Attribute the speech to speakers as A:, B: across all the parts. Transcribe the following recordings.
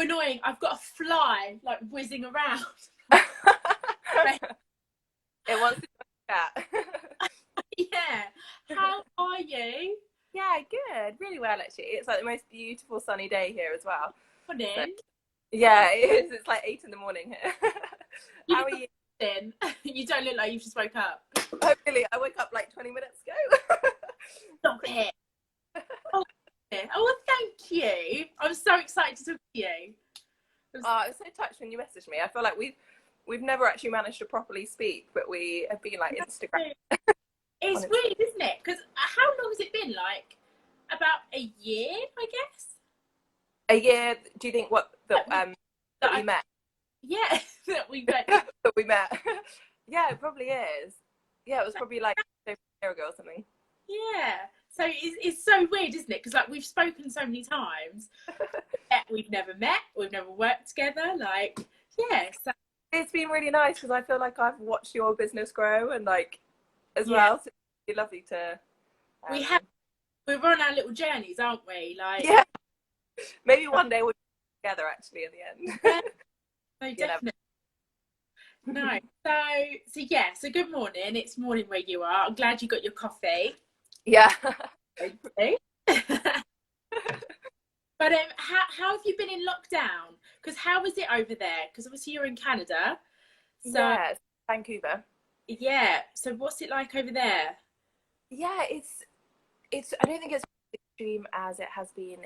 A: annoying. I've got a fly like whizzing around.
B: It wants to chat.
A: Yeah. How are you?
B: Yeah, good. Really well, actually. It's like the most beautiful sunny day here as well.
A: Morning.
B: So, yeah, it is. It's like 8 in the morning here. How are you?
A: You don't look like you just woke up.
B: Oh, really? I woke up like 20 minutes ago.
A: Stop it. Oh, well, thank you. I'm so excited to talk to you.
B: I was so touched when you messaged me. I feel like we've never actually managed to properly speak, but we have been like Instagram.
A: It's weird, isn't it? Because how long has it been? Like about a year, I guess.
B: A year? Do you think that we met?
A: Yeah, that we met.
B: That we met. Yeah, it probably is. Yeah, it was probably like a year ago or something.
A: Yeah. So it's so weird, isn't it? Because like we've spoken so many times, yet we've never met, we've never worked together. Like, yeah. So
B: it's been really nice because I feel like I've watched your business grow and like as well. So it's really lovely to.
A: We're on our little journeys, aren't we? Like,
B: yeah. Maybe one day we'll be together actually at the end.
A: Yeah. No, definitely. No. So yeah. So good morning. It's morning where you are. I'm glad you got your coffee.
B: Yeah.
A: But how have you been in lockdown? Because how was it over there? Because obviously you're in Canada. So
B: yeah, Vancouver.
A: Yeah. So what's it like over there?
B: Yeah, it's. I don't think it's as extreme as it has been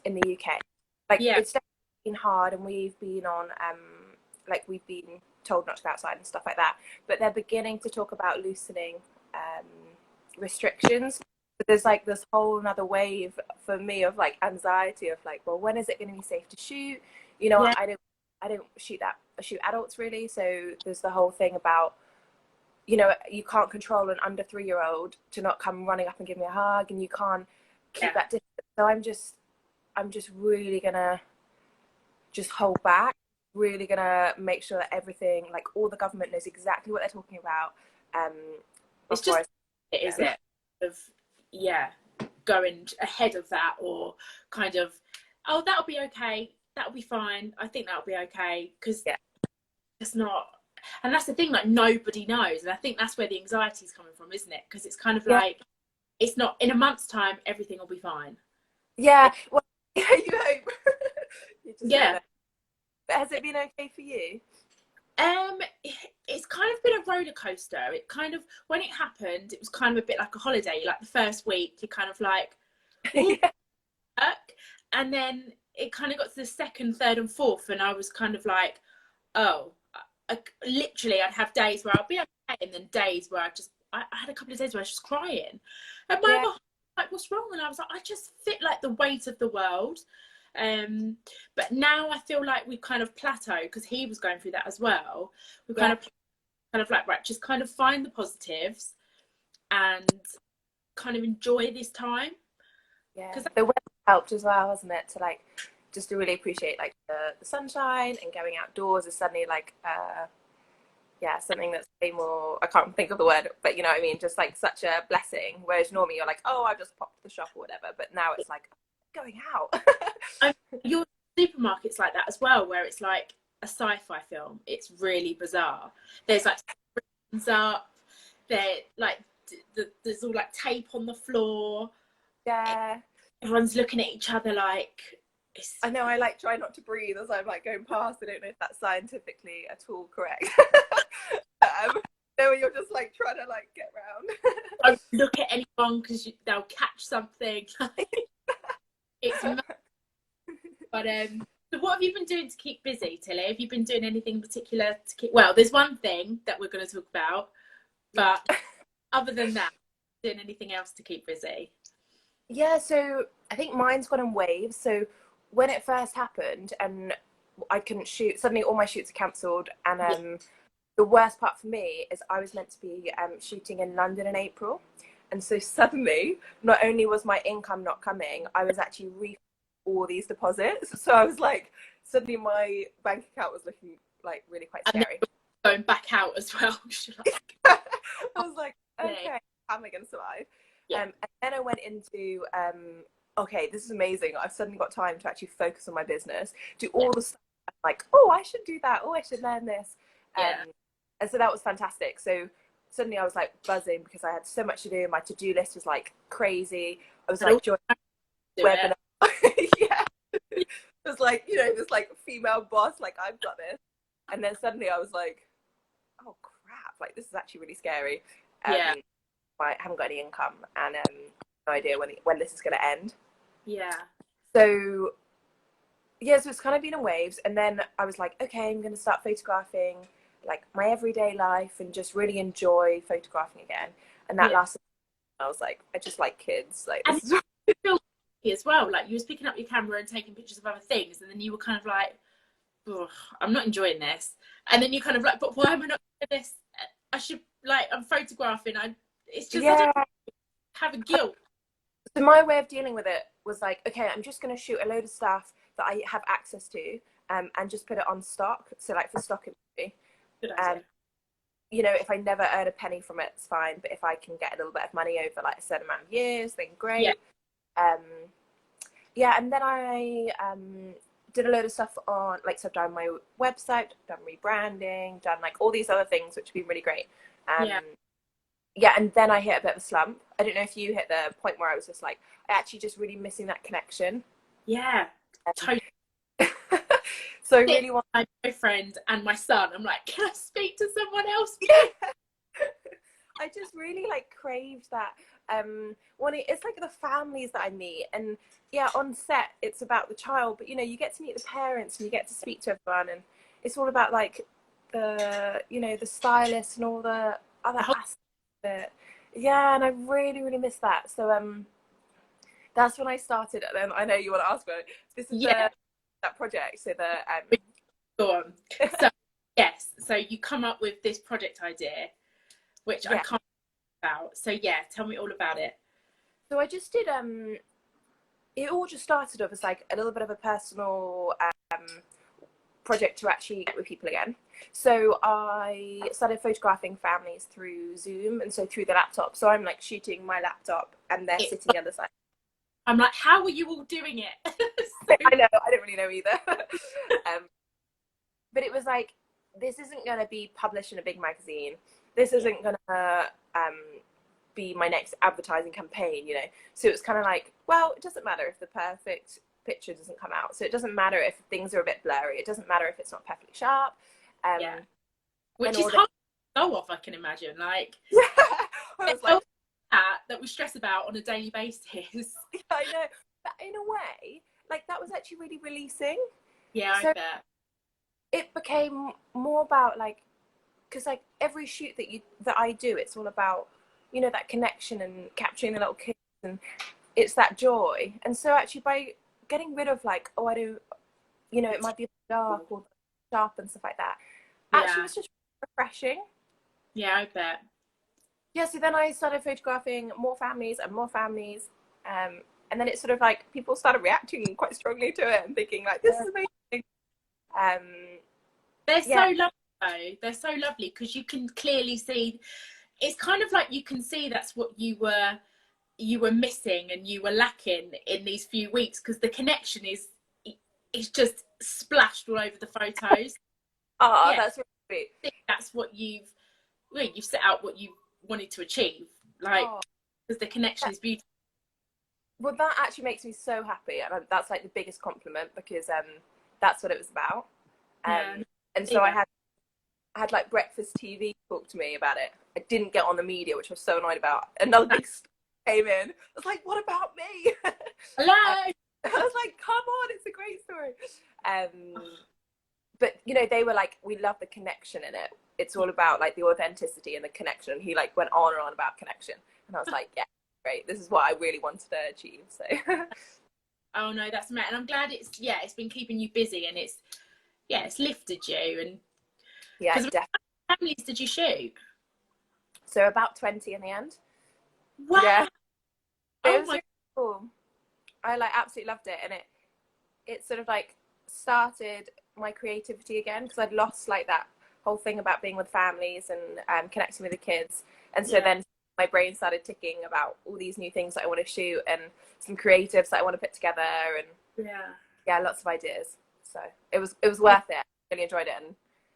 B: in the UK. Like it's definitely been hard, and we've been on like we've been told not to go outside and stuff like that. But they're beginning to talk about loosening restrictions. But there's like this whole another wave for me of like anxiety of like, well, when is it going to be safe to shoot? You know, I don't shoot adults really. So there's the whole thing about, you know, you can't control an under 3-year-old to not come running up and give me a hug, and you can't keep that distance. So I'm just really gonna just hold back, really gonna make sure that everything, like all the government knows exactly what they're talking about.
A: It's just, is it? Of going ahead of that, or kind of, oh, that'll be okay, that'll be fine, I think that'll be okay, because it's not. And that's the thing, like nobody knows, and I think that's where the anxiety is coming from, isn't it? Because it's kind of like, it's not, in a month's time everything will be fine.
B: Yeah, well, you hope.
A: Yeah.
B: But has it been okay for you?
A: It's kind of been a roller coaster. It kind of, when it happened, it was kind of a bit like a holiday. Like the first week, you're kind of like, and then it kind of got to the second, third, and fourth, and I was kind of like, oh, literally, I'd have days where I'll be okay, and then days where I had a couple of days where I was just crying, and my mum was like, what's wrong? And I was like, I just feel like the weight of the world. But now I feel like we've kind of plateaued, because he was going through that as well. We've kind of like, right, just kind of find the positives and kind of enjoy this time.
B: Yeah, because the weather helped as well, hasn't it? To like just to really appreciate like the sunshine, and going outdoors is suddenly like something that's way more, I can't think of the word, but you know what I mean, just like such a blessing. Whereas normally you're like, oh, I've just popped to the shop or whatever, but now it's like going out.
A: Your supermarket's like that as well, where it's like a sci-fi film. It's really bizarre. There's like screens up there, like there's all like tape on the floor.
B: Yeah,
A: everyone's looking at each other like,
B: I know, I like try not to breathe as I'm like going past. I don't know if that's scientifically at all correct. No, you're just like trying to like get around.
A: Don't look at anyone because they'll catch something. It's but so what have you been doing to keep busy, Tilly? Have you been doing anything in particular to keep, well, there's one thing that we're going to talk about, but other than that, doing anything else to keep busy?
B: Yeah, so I think mine's gone in waves. So when it first happened and I couldn't shoot, suddenly all my shoots are cancelled, and the worst part for me is I was meant to be shooting in London in April, and so suddenly not only was my income not coming, I was actually refunding all these deposits. So I was like, suddenly my bank account was looking like really quite scary.
A: Going back out as well.
B: I was like, okay, how am I going to survive? And then I went into okay, this is amazing. I've suddenly got time to actually focus on my business, do
A: Yeah.
B: all the stuff. I'm like, oh, I should do that. Oh, I should learn this.
A: Yeah.
B: And so that was fantastic. So suddenly I was like buzzing because I had so much to do. My to-do list was like crazy. I was
A: And all
B: like joining
A: do
B: webinar.
A: it.
B: Yeah. It was like, you know, this like female boss, like I've got this. And then suddenly I was like, oh crap, like this is actually really scary.
A: Yeah.
B: I haven't got any income and no idea when this is going to end.
A: Yeah.
B: So yeah, so it's kind of been in waves. And then I was like, okay, I'm going to start photographing like my everyday life and just really enjoy photographing again. And that lasted, I was like, I just like kids. Like,
A: And
B: this is
A: you feel as well, like you was picking up your camera and taking pictures of other things, and then you were kind of like, I'm not enjoying this. And then you kind of like, but why am I not doing this? I should, like, I'm photographing. It's just, I don't have a guilt.
B: So my way of dealing with it was like, okay, I'm just going to shoot a load of stuff that I have access to, and just put it on stock. So like for stock imagery.
A: Good idea.
B: You know, if I never earn a penny from it, it's fine. But if I can get a little bit of money over like a certain amount of years, then great. Yeah. And then I did a load of stuff on, like, so I've done my website, done rebranding, done like all these other things, which have been really great. Yeah, and then I hit a bit of a slump. I don't know if you hit the point where I was just like, I actually just really missing that connection.
A: Yeah, totally.
B: So I really want
A: my boyfriend and my son. I'm like, can I speak to someone else?
B: Yeah. I just really like craved that. When it's like the families that I meet, and yeah, on set it's about the child, but you know, you get to meet the parents and you get to speak to everyone, and it's all about like the, you know, the stylist and all the other aspects of it. Yeah, and I really, really miss that. So that's when I started. And then I know you want to ask about it. This is that project. So the
A: go on. So yes, so you come up with this project idea, which I can't about. So yeah, tell me all about it.
B: So I just did it all just started off as like a little bit of a personal project to actually get with people again. So I started photographing families through Zoom, and so through the laptop. So I'm like shooting my laptop and they're sitting the other side.
A: I'm like, how are you all doing it?
B: I know, I don't really know either. But it was like, this isn't going to be published in a big magazine. This isn't going to be my next advertising campaign, you know. So it's kind of like, well, it doesn't matter if the perfect picture doesn't come out. So it doesn't matter if things are a bit blurry. It doesn't matter if it's not perfectly sharp.
A: Which is hard to go off, I can imagine. Like,
B: I was like,
A: that we stress about on a daily basis.
B: I know, but in a way, like that was actually really releasing.
A: Yeah, so I bet.
B: It became more about like, because like every shoot that I do, it's all about, you know, that connection and capturing the little kids, and it's that joy. And so actually by getting rid of like, oh, I don't, you know, it might be dark or sharp and stuff like that, actually it's just refreshing.
A: Yeah, I bet.
B: Yeah, so then I started photographing more families and more families, and then it sort of like people started reacting quite strongly to it and thinking like, this is amazing.
A: They're so lovely though. They're so lovely because you can clearly see, it's kind of like you can see that's what you were missing and you were lacking in these few weeks, because the connection is just splashed all over the photos.
B: That's really sweet.
A: That's what you've set out, what you wanted to achieve, like, because the connection is beautiful.
B: Well, that actually makes me so happy, and that's like the biggest compliment, because that's what it was about. And so I had like Breakfast TV talk to me about it. I didn't get on the media, which I was so annoyed about. Another big came in. I was like, what about me?
A: Hello.
B: I was like, come on, it's a great story. But you know, they were like, we love the connection in it. It's all about like the authenticity and the connection. He like went on and on about connection, and I was like, yeah, great. This is what I really wanted to achieve. So.
A: Oh no, that's amazing. And I'm glad it's been keeping you busy, and it's lifted you. And definitely. How many families did you shoot?
B: So about 20 in the end.
A: Wow.
B: Yeah. It was really cool. I like absolutely loved it, and it sort of like started my creativity again, because I'd lost like that whole thing about being with families and connecting with the kids, and so then my brain started ticking about all these new things that I want to shoot and some creatives that I want to put together, and yeah, lots of ideas. So it was worth it. I really enjoyed it, and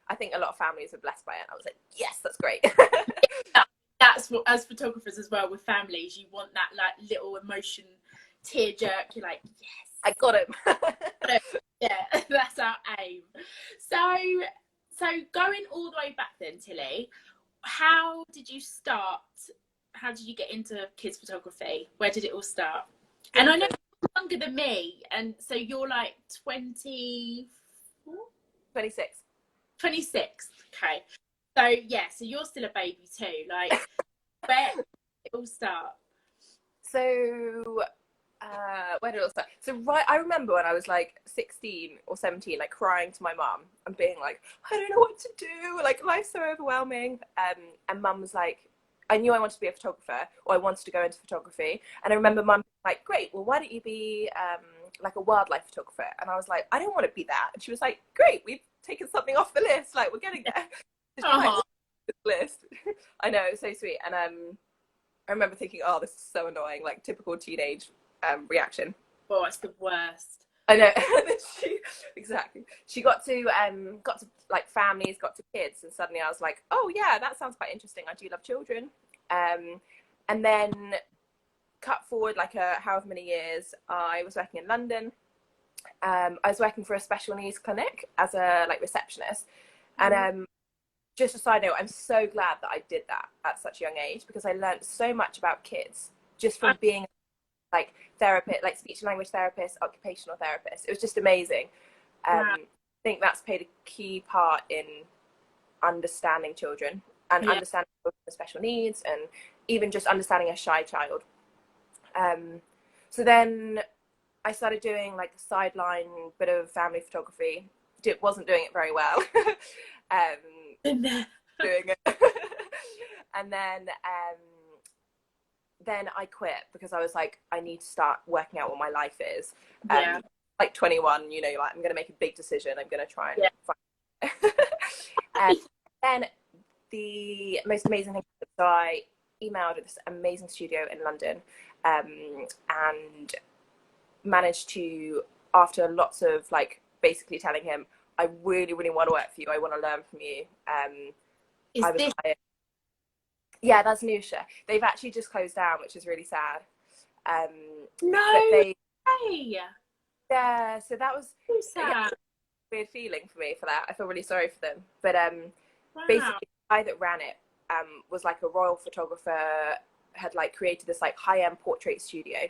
B: I think a lot of families were blessed by it. I was like, yes, that's great.
A: That's what, as photographers as well, with families, you want that like little emotion tear jerk. You're like, yes,
B: I got him.
A: Yeah, that's our aim. So going all the way back then, Tilly, how did you start? How did you get into kids photography? Where did it all start? And I know you're younger than me, and so you're like 24?
B: 26.
A: 26. Okay. So yeah, so you're still a baby too. Like, where did it all start?
B: So where did it all start? So I remember when I was like 16 or 17, like crying to my mum and being like, I don't know what to do, like life's so overwhelming. And mum was like, I knew I wanted to be a photographer, or I wanted to go into photography. And I remember mum like, great, well, why don't you be like a wildlife photographer? And I was like, I don't want to be that. And she was like, great, we've taken something off the list, like we're getting there. Like, list. I know, so sweet. And I remember thinking, oh, this is so annoying, like typical teenage reaction.
A: Oh, it's the worst.
B: I know. Exactly. She got to like families, got to kids, and suddenly I was like, oh yeah, that sounds quite interesting. I do love children. And then cut forward like however many years, I was working in London. I was working for a special needs clinic as a like receptionist, and just a side note, I'm so glad that I did that at such a young age, because I learned so much about kids just from being like therapist, like speech and language therapist, occupational therapist. It was just amazing. I think that's played a key part in understanding children and understanding children with special needs, and even just understanding a shy child. So then I started doing like a sideline bit of family photography. Wasn't doing it very well. Doing it. And then I quit because I was like, I need to start working out what my life is. Like 21, you know, like I'm going to make a big decision. I'm going to try and find. And then the most amazing thing, so I emailed this amazing studio in London, and managed to, after lots of like basically telling him, I really, really want to work for you. I want to learn from you. I was hired. Yeah, that's Nusha. They've actually just closed down, which is really sad. Yeah, so that was so sad. A weird feeling for me for that. I feel really sorry for them. But basically, the guy that ran it was like a royal photographer, had like created this like high-end portrait studio.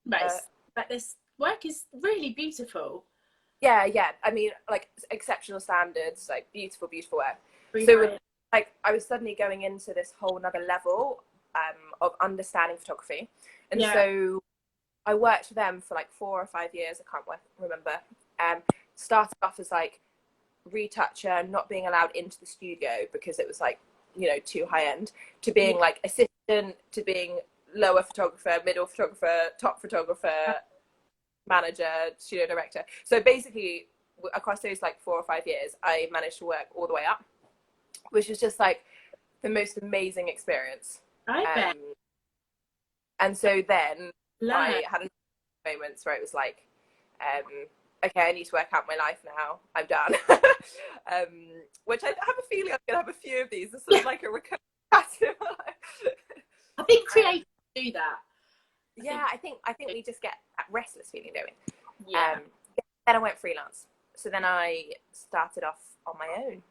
A: But this work is really beautiful.
B: Yeah. I mean, like exceptional standards, like beautiful work. So like I was suddenly going into this whole nother level of understanding photography, and so I worked for them for like 4 or 5 years. I can't remember. Started off as like retoucher, not being allowed into the studio because it was like, you know, too high end, to being like assistant, to being lower photographer, middle photographer, top photographer, manager, studio director. So basically across those like 4 or 5 years, I managed to work all the way up, which was just like the most amazing experience.
A: I bet.
B: And so then I had moments where it was like, okay, I need to work out my life now. I'm done. Which I have a feeling I'm going to have a few of these. This is like a recurring pattern.
A: I think creators do that.
B: I think we just get that restless feeling, don't we?
A: Yeah.
B: Then I went freelance. So then I started off on my own.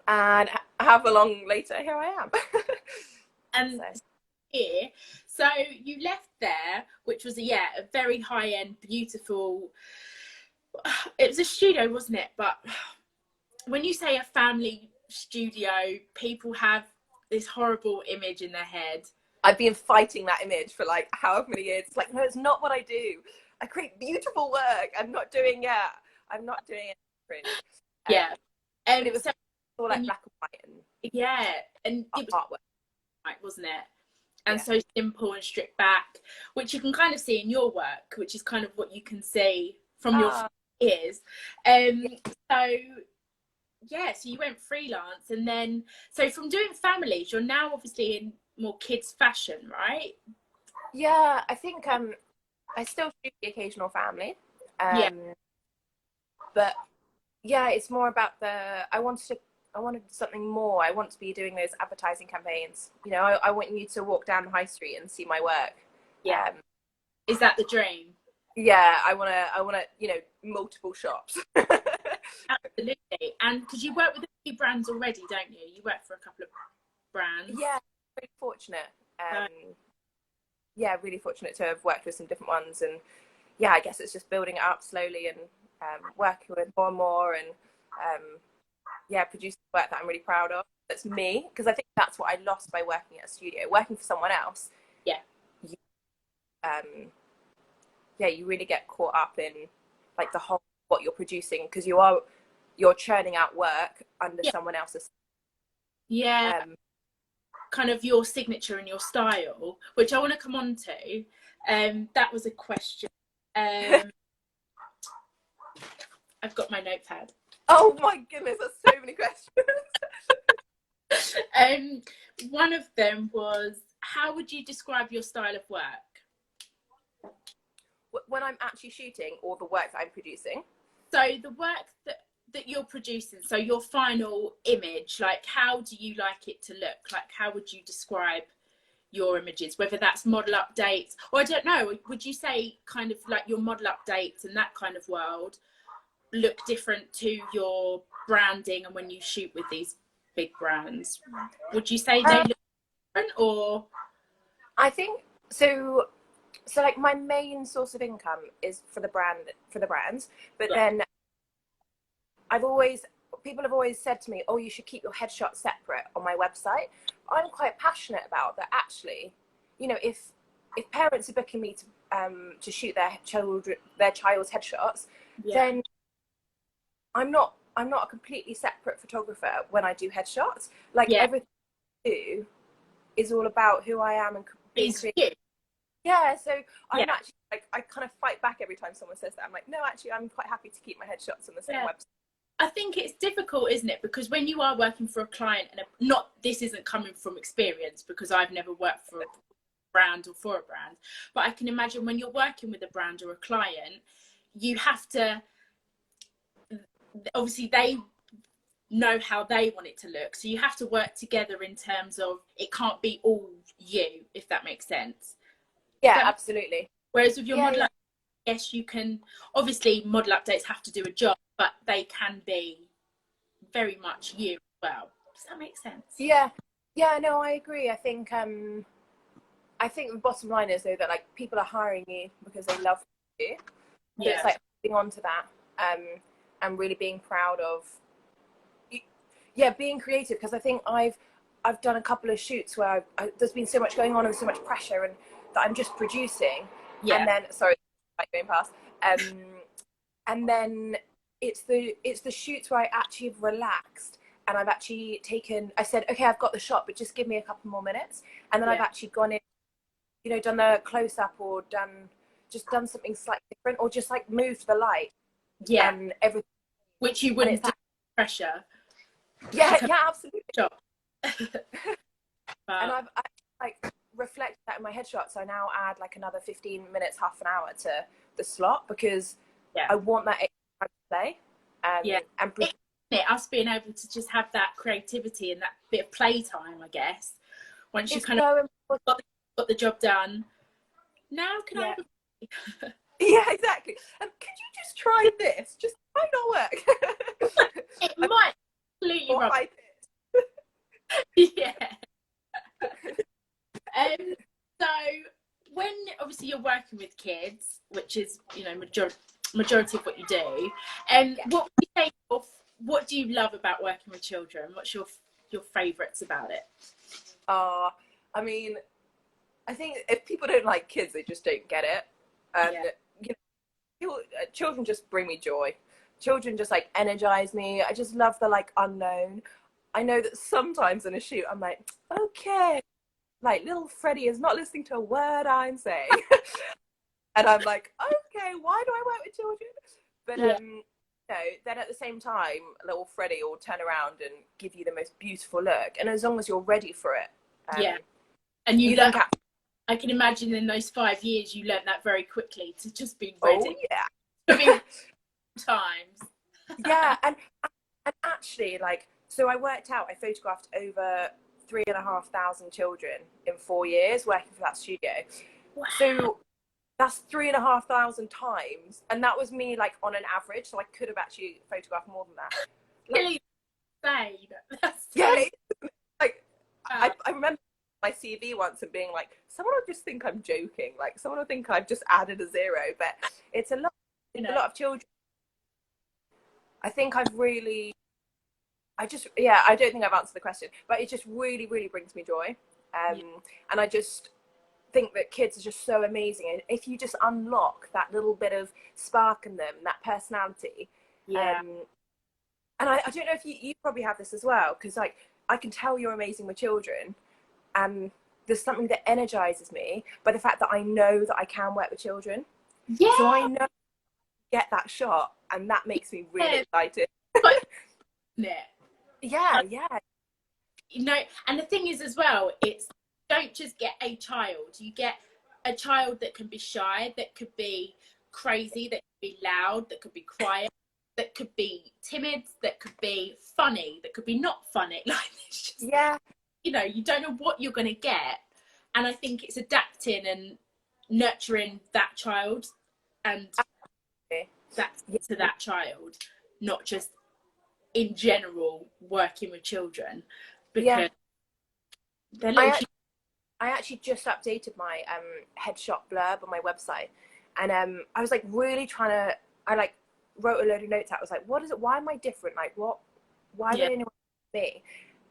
B: And however long later, here I am.
A: And so you left there, which was a very high-end, beautiful. It was a studio, wasn't it? But when you say a family studio, people have this horrible image in their head.
B: I've been fighting that image for like however many years. It's like, no, it's not what I do. I create beautiful work. I'm not doing it. Really. And it was all like black and white
A: and it was
B: artwork,
A: right, wasn't it? And so simple and stripped back, which you can kind of see in your work, which is kind of what you can see from your ears. So yeah, so you went freelance, and then so from doing families, you're now obviously in more kids fashion, right?
B: Yeah, I think I still shoot the occasional family,
A: Yeah,
B: but yeah, it's more about I wanted something more. I want to be doing those advertising campaigns. You know, I want you to walk down the high street and see my work.
A: yeah.
B: Um,
A: Is that the dream?
B: yeah, I wanna, you know, multiple shops.
A: Absolutely. And because you work with a few brands already, don't you? You work for a couple of brands.
B: Yeah, really fortunate.
A: Uh,
B: Yeah, really fortunate to have worked with some different ones, and yeah, I guess it's just building it up slowly and working with more and more, and yeah, producing work that I'm really proud of. That's me, because I think that's what I lost by working at a studio. Working for someone else,
A: yeah,
B: you, yeah, you really get caught up in like the whole what you're producing, because you're churning out work under
A: yeah,
B: someone else's.
A: yeah.
B: Um,
A: Kind of your signature and your style, which I want to come on to. That was a question. Um, I've got my notepad.
B: oh my goodness, there's so many questions.
A: One of them was, how would you describe your style of work?
B: When I'm actually shooting, or the work that I'm producing.
A: So the work that you're producing, so your final image, like how do you like it to look? Like how would you describe your images, whether that's model updates, or I don't know, would you say kind of like your model updates and that kind of world look different to your branding and when you shoot with these big brands? Would you say they look different, or?
B: I think so. So like my main source of income is for the brands, but then people have always said to me, oh, you should keep your headshots separate on my website. I'm quite passionate about that, actually. You know, if parents are booking me to shoot their child's headshots, then I'm not a completely separate photographer when I do headshots. Like everything I do is all about who I am and being creative. Yeah, so I'm actually like, I kind of fight back every time someone says that. I'm like, no, actually, I'm quite happy to keep my headshots on the same website.
A: I think it's difficult, isn't it? Because when you are working for a client, and this isn't coming from experience because I've never worked for a brand or for a brand, but I can imagine when you're working with a brand or a client, you have to, obviously they know how they want it to look. So you have to work together in terms of, it can't be all you, if that makes sense.
B: Yeah, absolutely.
A: Whereas with your model, yes, you can, obviously model updates have to do a job, but they can be very much you as well. Does that make sense?
B: Yeah, no, I agree. I think the bottom line is though that like people are hiring you because they love you. So it's like holding on to that, and really being proud of, being creative. Because I think I've done a couple of shoots where there's been so much going on and so much pressure, and that I'm just producing, and then going past, and then it's the shoots where I actually have relaxed, and I've actually I said, okay, I've got the shot, but just give me a couple more minutes, and then I've actually gone in, you know, done the close up, or done something slightly different, or just like moved the light, and everything,
A: which you wouldn't do pressure.
B: Absolutely.
A: And
B: I've like reflected that in my headshots. So I now add like another 15 minutes, half an hour to the slot, because I want that extra time to play. And
A: us being able to just have that creativity and that bit of playtime, I guess, once you kind of got the job done. Now can I?
B: Yeah, exactly. Could you just try this? Just might not work.
A: It might completely wrong. So when obviously you're working with kids, which is, you know, majority of what you do, what would you say, what do you love about working with children? What's your favourites about it?
B: I mean, I think if people don't like kids, they just don't get it. And you know, children just bring me joy. Children just like energize me. I just love the like unknown. I know that sometimes in a shoot I'm like, okay, like little Freddie is not listening to a word I'm saying. And I'm like, okay, why do I work with children? But know, then at the same time, little Freddie will turn around and give you the most beautiful look, and as long as you're ready for it,
A: yeah. And
B: you learn.
A: I can imagine in those 5 years you learned that very quickly to just be
B: Oh
A: ready.
B: yeah.
A: Times.
B: Yeah, and actually, like, so I worked out, I photographed over 3,500 children in 4 years working for that studio.
A: Wow.
B: So that's 3,500 times, and that was me like on an average. So I could have actually photographed more than that.
A: Really insane. That's so
B: yeah, like
A: wow.
B: I remember my CV once and being like, someone will just think I'm joking. Like someone will think I've just added a zero, but it's a lot. It's a lot of children. I think I don't think I've answered the question, but it just really, really brings me joy. And I just think that kids are just so amazing. And if you just unlock that little bit of spark in them, that personality.
A: Yeah.
B: And I don't know if you probably have this as well, because like I can tell you're amazing with children, and there's something that energizes me by the fact that I know that I can work with children.
A: Yeah.
B: So I know get that shot, and that makes me really excited. Yeah.
A: You know, and the thing is as well, it's don't just get a child. You get a child that can be shy, that could be crazy, that could be loud, that could be quiet, that could be timid, that could be funny, that could be not funny. Like it's just, you know, you don't know what you're going to get. And I think it's adapting and nurturing that child and to that child, not just in general working with children, because they're little
B: I actually just updated my headshot blurb on my website, and I was like really trying to, I like wrote a load of notes out. I was like, what is it, why am I different, like why would anyone me?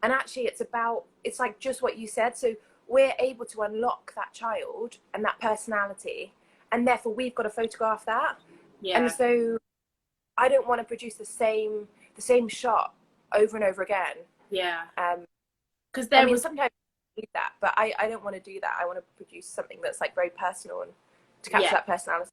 B: And actually it's like just what you said. So we're able to unlock that child and that personality, and therefore we've got to photograph that. And so I don't want to produce the same shot over and over again. Because sometimes I do that, but I don't want to do that. I want to produce something that's like very personal and to capture that personality.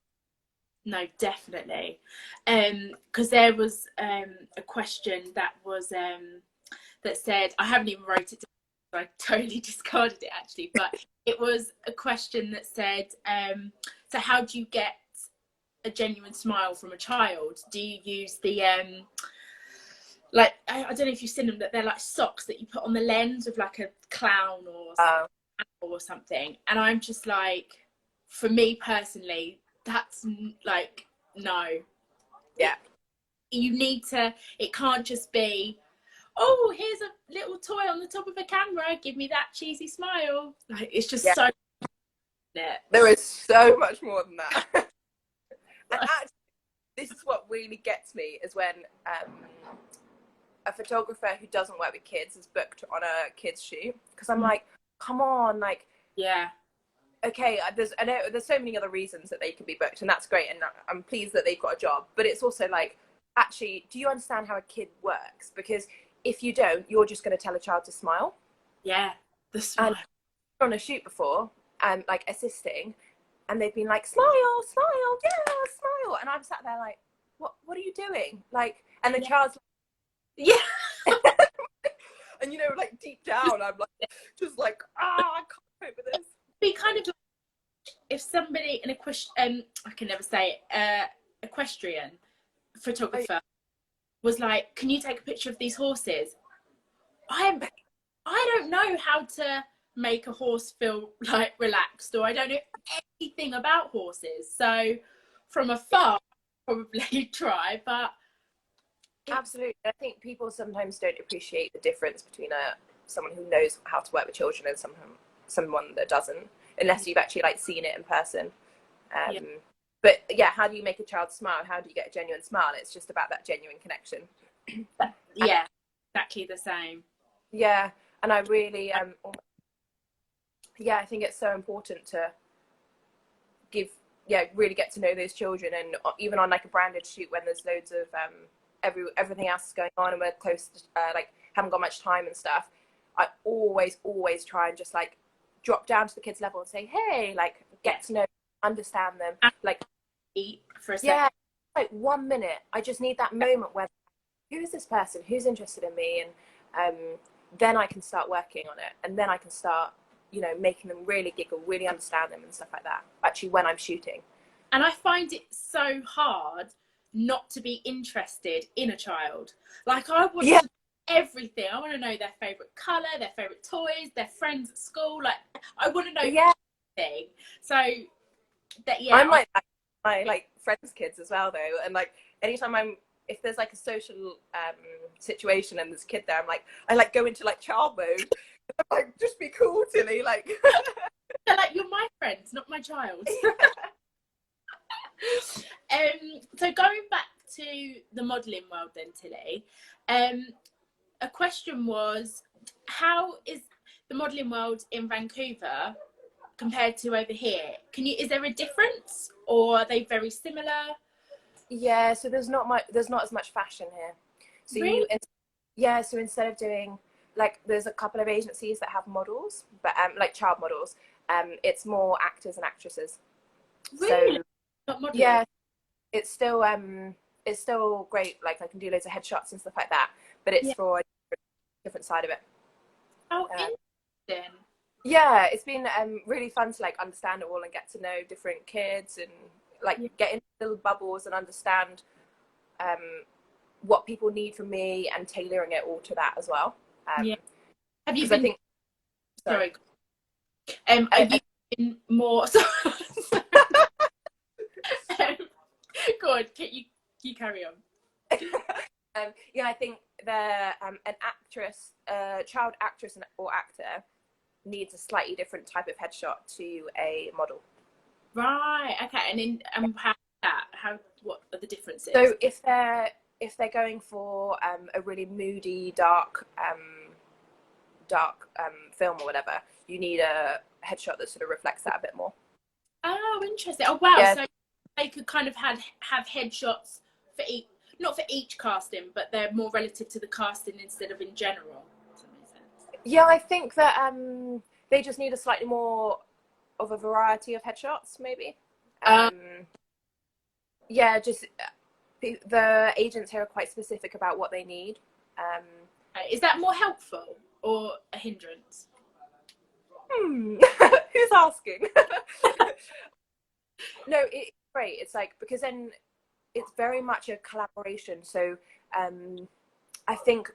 A: No, definitely. Because there was a question that was that said, I haven't even wrote it down, I totally discarded it actually, but it was a question that said, so how do you get a genuine smile from a child? Do you use the like I don't know if you've seen them, that they're like socks that you put on the lens of like a clown or something? And I'm just like, for me personally, that's like, no. You need to, it can't just be, oh, here's a little toy on the top of a camera, give me that cheesy smile. Like it's just so
B: there is so much more than that. And actually, this is what really gets me, is when a photographer who doesn't work with kids is booked on a kids shoot, because I'm like, come on, like okay, I know there's so many other reasons that they can be booked, and that's great, and I'm pleased that they've got a job, but it's also like, actually, do you understand how a kid works? Because if you don't, you're just going to tell a child to smile.
A: The smile.
B: And on a shoot before, like assisting, and they've been like, smile, smile, yeah, smile, and I'm sat there like, what are you doing? Like, and the child's like, and you know, like deep down, I'm like, just like, I can't cope with this.
A: Be kind of like, if somebody I can never say it, equestrian photographer was like, can you take a picture of these horses? I don't know how to make a horse feel like relaxed, or I don't know anything about horses, so from afar probably try, but
B: absolutely, I think people sometimes don't appreciate the difference between someone who knows how to work with children and someone that doesn't, unless you've actually like seen it in person. But how do you make a child smile? How do you get a genuine smile? It's just about that genuine connection.
A: Exactly the same.
B: And I really I think it's so important to really get to know those children, and even on like a branded shoot when there's loads of everything else is going on and we're close to like haven't got much time and stuff, I always try and just like drop down to the kids level and say, hey, like get to know, understand them, like
A: eat for a second.
B: like 1 minute. I just need that moment where, who is this person? Who's interested in me? And then I can start working on it. And then I can start, you know, making them really giggle, really understand them and stuff like that. Actually, when I'm shooting.
A: And I find it so hard not to be interested in a child. Like, I want to everything. I want to know their favourite colour, their favourite toys, their friends at school. Like, I want to know everything. So, that, yeah.
B: I'm like my like friends' kids as well, though. And like, anytime if there's like a social situation and there's a kid there, I like go into like child mode. Like, just be cool, Tilly. Like,
A: they're like, you're my friend, not my child. So going back to the modelling world then, Tilly, a question was, how is the modelling world in Vancouver compared to over here? Is there a difference, or are they very similar?
B: Yeah, so there's not as much fashion here. So
A: really?
B: So instead of doing, like, there's a couple of agencies that have models, but like child models, it's more actors and actresses.
A: Really?
B: So
A: Not modelling?
B: yeah, it's still great. Like, I can do loads of headshots and stuff like that, but it's for a different side of it.
A: Oh, interesting.
B: Yeah, it's been really fun to like understand it all and get to know different kids and like get into little bubbles and understand what people need from me and tailoring it all to that as well.
A: Have you been? Sorry. Have you been more? Go on, you carry on.
B: Yeah, I think an actress, child actress or actor needs a slightly different type of headshot to a model.
A: Right. Okay. And what are the differences?
B: So if they're going for a really moody, dark film or whatever, you need a headshot that sort of reflects that a bit more.
A: Oh, interesting. Oh, wow.
B: Yeah.
A: So they could kind of have headshots for not for each casting, but they're more relative to the casting instead of in general. Does that make sense?
B: Yeah, I think that they just need a slightly more of a variety of headshots, maybe. Yeah, just the agents here are quite specific about what they need.
A: Is that more helpful or a hindrance?
B: Who's asking? No, it's great. It's like, because then it's very much a collaboration. So I think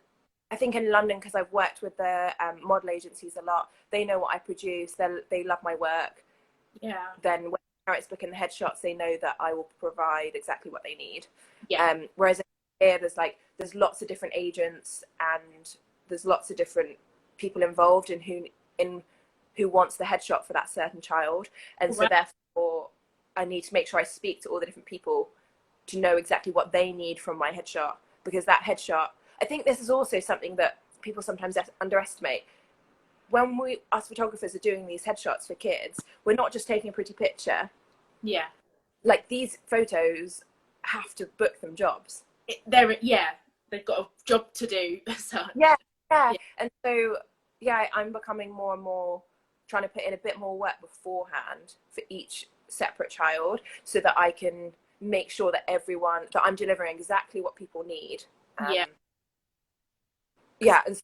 B: in London, because I've worked with the model agencies a lot, they know what I produce. They love my work.
A: Yeah.
B: Then when it's booking the headshots, they know that I will provide exactly what they need.
A: Yeah.
B: Whereas here, there's lots of different agents and there's lots of different people involved in who wants the headshot for that certain child, and so therefore I need to make sure I speak to all the different people to know exactly what they need from my headshot, because that headshot, I think this is also something that people sometimes underestimate. When us photographers are doing these headshots for kids, we're not just taking a pretty picture.
A: Yeah.
B: Like, these photos have to book them jobs.
A: They've got a job to do.
B: Yeah. And so, I'm becoming more and more trying to put in a bit more work beforehand for each separate child, so that I can make sure that I'm delivering exactly what people need. And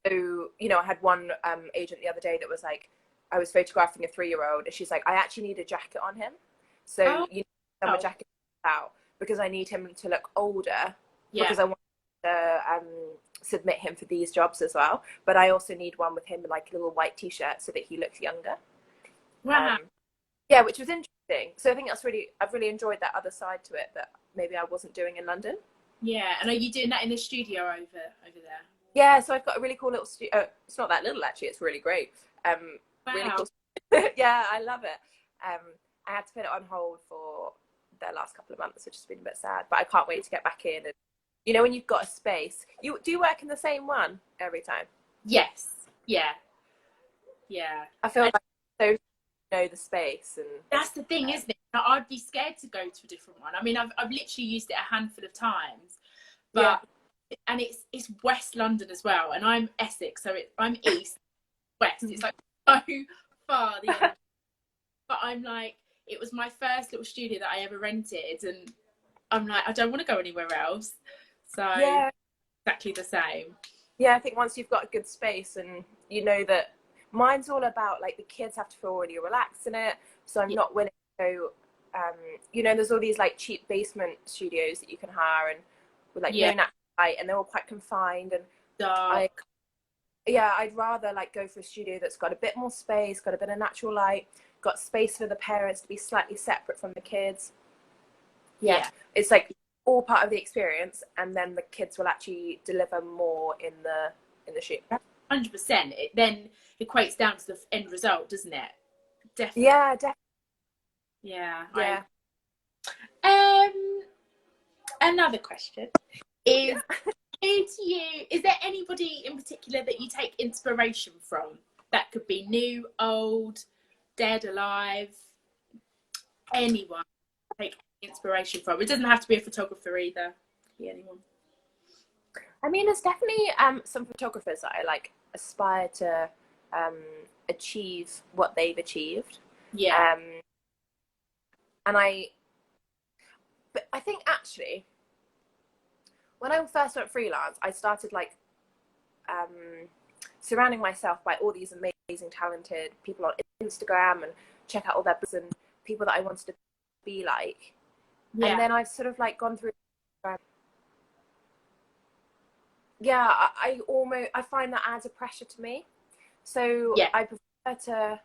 B: so, you know, I had one agent the other day that was like, I was photographing a 3-year-old, and she's like, I actually need a jacket on him, so you need to send my jacket out, because I need him to look older, because I want to submit him for these jobs as well, but I also need one with him in like a little white t-shirt so that he looks younger.
A: Wow.
B: Which was interesting. So I think I've really enjoyed that other side to it that maybe I wasn't doing in London.
A: Yeah. And are you doing that in the studio over there?
B: Yeah, so I've got a really cool little studio. It's not that little, actually. It's really great. Really cool. Yeah, I love it. I had to put it on hold for the last couple of months, which has been a bit sad, but I can't wait to get back in. And, you know, when you've got a space, you work in the same one every time?
A: Yes. Yeah.
B: I feel like I don't know the space, and
A: that's the thing, isn't it? I'd be scared to go to a different one. I mean, I've literally used it a handful of times, but and it's West London as well, and I'm Essex, so I'm east west. It's like so far the other. But I'm like, it was my first little studio that I ever rented, and I'm like, I don't want to go anywhere else. So
B: Yeah.
A: exactly the same.
B: Yeah, I think once you've got a good space, and you know that mine's all about like the kids have to feel really relaxed in it. So I'm
A: Yeah.
B: not willing to go, you know, there's all these like cheap basement studios that you can hire and with like no
A: Yeah.
B: natural light, and they're all quite confined. And I,
A: Dark.
B: yeah, I'd rather like go for a studio that's got a bit more space, got a bit of natural light, got space for the parents to be slightly separate from the kids. Yeah,
A: Yeah.
B: it's like all part of the experience, and then the kids will actually deliver more in the shoot.
A: 100%. It then equates down to the end result, doesn't it? Definitely.
B: Yeah, definitely.
A: Yeah.
B: Yeah.
A: Another question is, is there anybody in particular that you take inspiration from? That could be new, old, dead, alive, anyone take inspiration from. It doesn't have to be a photographer either. It could be anyone.
B: I mean, there's definitely some photographers that I like aspire to achieve what they've achieved.
A: Yeah.
B: And but I think actually, when I first went freelance, I started like surrounding myself by all these amazing, talented people on Instagram, and check out all their books and people that I wanted to be like.
A: Yeah.
B: And then I've sort of like gone through. Yeah, I find that adds a pressure to me. So
A: Yeah.
B: I prefer to.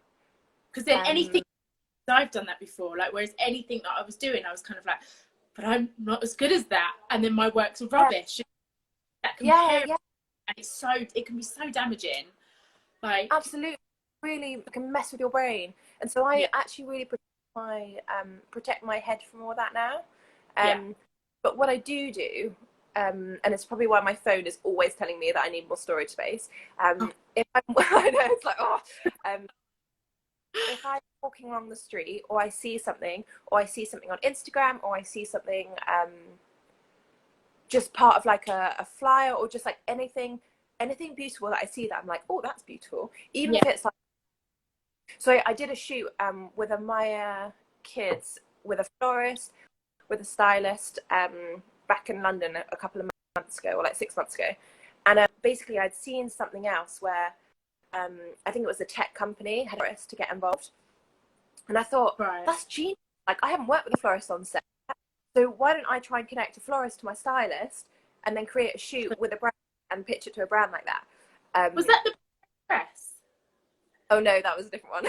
A: Because then anything, I've done that before. Like, whereas anything that I was doing, I was kind of like, but I'm not as good as that. And then my works are rubbish. That compare,
B: Yeah.
A: and it can be so damaging. Like,
B: Absolutely, really can mess with your brain. And so I
A: yeah.
B: actually really protect my head from all that now.
A: Yeah.
B: But what I do, and it's probably why my phone is always telling me that I need more storage space. If I'm, I know it's like, if I'm walking along the street, or I see something on Instagram, or I see something just part of like a flyer, or just like anything beautiful that I see that I'm like, oh, that's beautiful, even if it's like. So I did a shoot with a Maya kids, with a florist, with a stylist, back in London a couple of months ago, or like 6 months ago. And basically I'd seen something else where I think it was a tech company had us to get involved. And I thought, that's genius. Like, I haven't worked with a florist on set, so why don't I try and connect a florist to my stylist, and then create a shoot with a brand and pitch it to a brand like that.
A: Was that the press?
B: Oh no, that was a different one.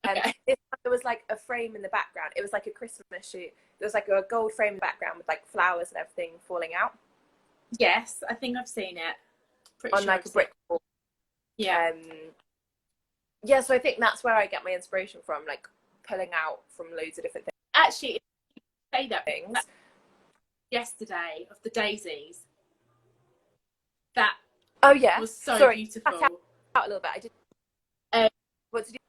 A: Okay.
B: There was like a frame in the background. It was like a Christmas shoot. There was like a gold frame in the background with like flowers and everything falling out.
A: Yes, I think I've seen it. Pretty
B: on
A: sure
B: like a brick wall.
A: Yeah.
B: Yeah, so I think that's where I get my inspiration from, like pulling out from loads of different things.
A: Actually, say that things yesterday of the daisies. That was so beautiful.
B: Out a little bit. I did. What did you?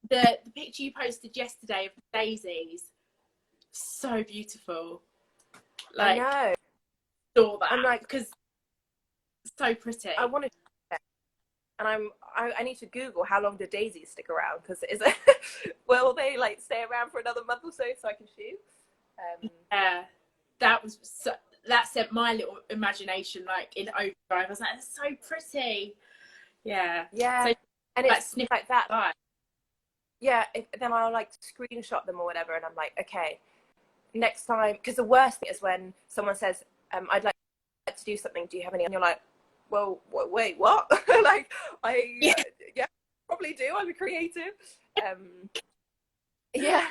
A: The picture you posted yesterday of the daisies, so beautiful. Like,
B: I know.
A: Saw that.
B: I'm like,
A: because so pretty.
B: I want to. And I need to Google how long do daisies stick around, because will they like stay around for another month or so I can shoot?
A: Yeah, that sent my little imagination like in overdrive. I was like, that's so pretty. Yeah.
B: So, and
A: like,
B: it's like that. Right. Yeah, then I'll like screenshot them or whatever, and I'm like, okay, next time, because the worst thing is when someone says, I'd like to do something, do you have any? And you're like, well, wait, what? Like, yeah, probably do. I'm a creative. Yeah.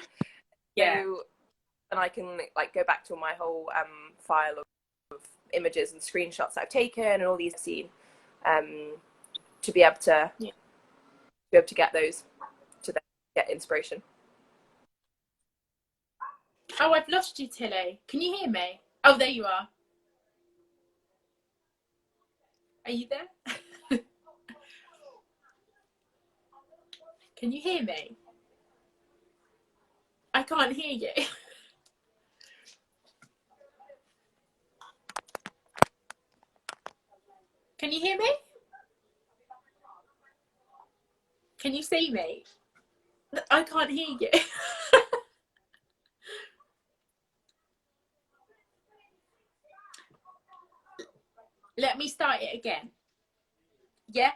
B: So, and I can like go back to my whole file of images and screenshots that I've taken and all these I've seen, to be able to get those, to then get inspiration.
A: Oh, I've lost you, Tilly. Can you hear me? Oh, there you are. Are you there? Can you hear me? I can't hear you. Can you hear me? Can you see me? I can't hear you. Let me start it again. Yeah.